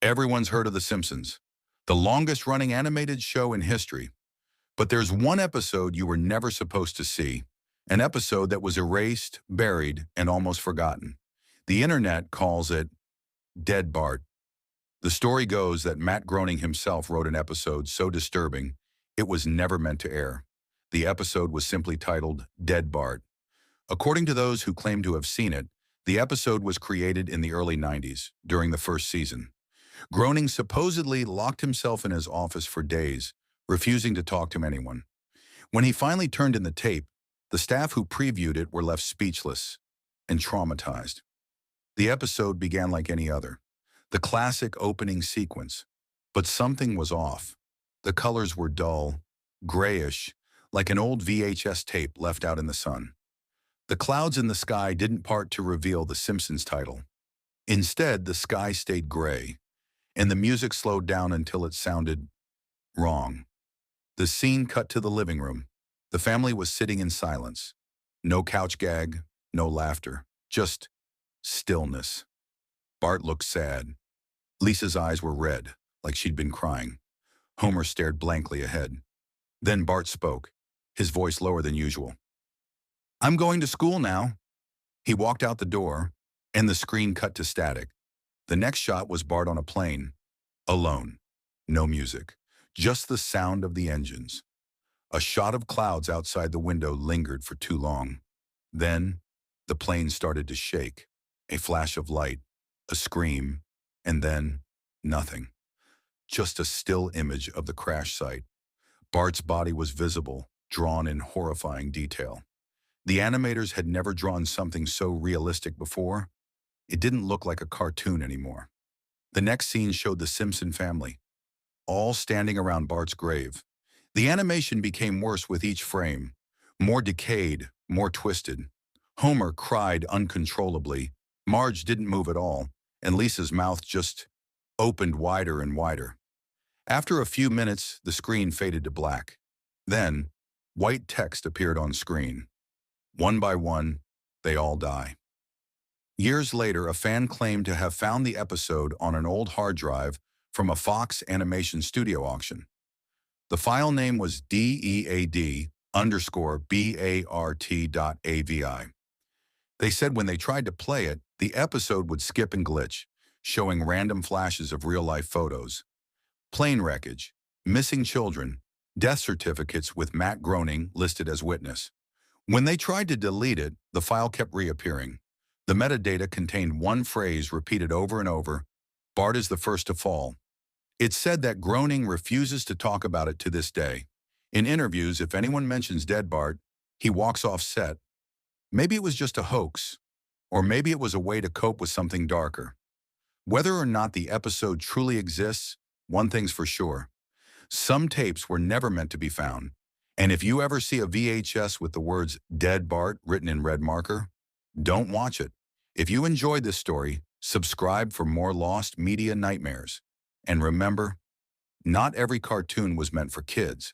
Everyone's heard of The Simpsons, the longest-running animated show in history. But there's one episode you were never supposed to see, an episode that was erased, buried, and almost forgotten. The internet calls it Dead Bart. The story goes that Matt Groening himself wrote an episode so disturbing it was never meant to air. The episode was simply titled Dead Bart. According to those who claim to have seen it, the episode was created in the early 90s, during the first season. Groening supposedly locked himself in his office for days, refusing to talk to anyone. When he finally turned in the tape, the staff who previewed it were left speechless and traumatized. The episode began like any other, the classic opening sequence. But something was off. The colors were dull, grayish, like an old VHS tape left out in the sun. The clouds in the sky didn't part to reveal the Simpsons title. Instead, the sky stayed gray, and the music slowed down until it sounded wrong. The scene cut to the living room. The family was sitting in silence. No couch gag, no laughter, just stillness. Bart looked sad. Lisa's eyes were red, like she'd been crying. Homer stared blankly ahead. Then Bart spoke, his voice lower than usual. "I'm going to school now." He walked out the door, and the screen cut to static. The next shot was Bart on a plane, alone. No music, just the sound of the engines. A shot of clouds outside the window lingered for too long. Then, the plane started to shake. A flash of light, a scream, and then nothing. Just a still image of the crash site. Bart's body was visible, drawn in horrifying detail. The animators had never drawn something so realistic before. It didn't look like a cartoon anymore. The next scene showed the Simpson family, all standing around Bart's grave. The animation became worse with each frame, more decayed, more twisted. Homer cried uncontrollably, Marge didn't move at all, and Lisa's mouth just opened wider and wider. After a few minutes, the screen faded to black. Then, white text appeared on screen. One by one, they all die. Years later, a fan claimed to have found the episode on an old hard drive from a Fox Animation Studio auction. The file name was DEAD_BART.AVI. They said when they tried to play it, the episode would skip and glitch, showing random flashes of real-life photos. Plane wreckage, missing children, death certificates with Matt Groening listed as witness. When they tried to delete it, the file kept reappearing. The metadata contained one phrase repeated over and over, "Bart is the first to fall." It said that Groening refuses to talk about it to this day. In interviews, if anyone mentions Dead Bart, he walks off set. Maybe it was just a hoax, or maybe it was a way to cope with something darker. Whether or not the episode truly exists, one thing's for sure. Some tapes were never meant to be found. And if you ever see a VHS with the words Dead Bart written in red marker, don't watch it. If you enjoyed this story, subscribe for more lost media nightmares. And remember, not every cartoon was meant for kids.